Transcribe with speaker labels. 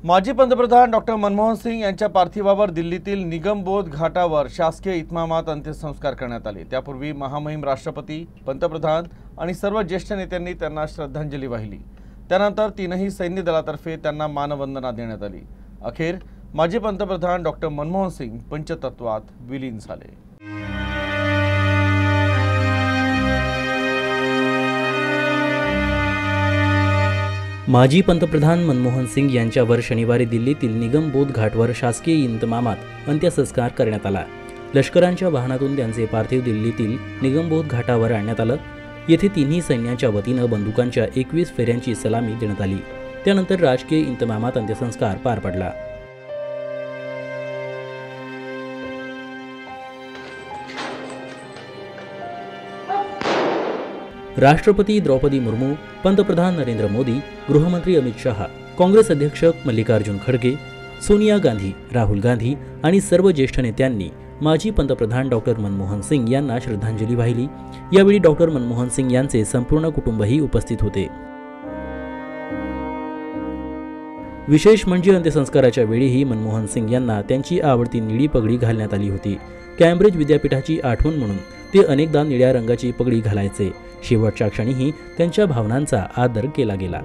Speaker 1: माजी पंतप्रधान डॉक्टर मनमोहन सिंग यांच्या पार्थिवावर दिल्लीतील निगमबोध घाटावर शासकीय इतमामात अंत्यसंस्कार करण्यात आले। त्यापूर्वी महामहिम राष्ट्रपती, पंतप्रधान आणि सर्व ज्येष्ठ नेत्यांनी त्यांना श्रद्धांजली वाहिली। त्यानंतर तीनही सैन्य दलातर्फे त्यांना मानवंदना देण्यात आली। अखेर माजी पंतप्रधान डॉक्टर मनमोहन सिंग पंचतत्वात विलीन झाले।
Speaker 2: माजी पंतप्रधान मनमोहन सिंग यांच्यावर शनिवारी दिल्लीतील निगमबोध घाटवर शासकीय इतमामात अंत्यसंस्कार करण्यात आला। लष्करांच्या वाहनातून त्यांचे पार्थिव दिल्लीतील निगमबोध घाटावर आणण्यात आलं। येथे तिन्ही सैन्याच्या वतीनं बंदुकांच्या 21 फेऱ्यांची सलामी देण्यात आली। त्यानंतर राजकीय इतमामात अंत्यसंस्कार पार पडला। राष्ट्रपती द्रौपदी मुर्मू, पंतप्रधान नरेंद्र मोदी, गृहमंत्री अमित शाह, काँग्रेस अध्यक्ष मल्लिकार्जुन खड़गे, सोनिया गांधी, राहुल गांधी आणि सर्व ज्येष्ठ नेत्यांनी माजी पंतप्रधान डॉक्टर मनमोहन सिंग यांना श्रद्धांजली वाहिली। यावेळी डॉक्टर मनमोहन सिंग यांचे संपूर्ण कुटुंबही उपस्थित होते। विशेष म्हणजे अंत्यसंस्काराच्या वेळीही मनमोहन सिंग यांना त्यांची आवडती निळी पगडी घालण्यात आली होती। कॅम्ब्रिज विद्यापीठाची आठवण म्हणून ते अनेकदा निळ्या रंगाची पगडी घालायचे। शेवटच्या क्षणीही त्यांच्या भावनांचा आदर केला गेला।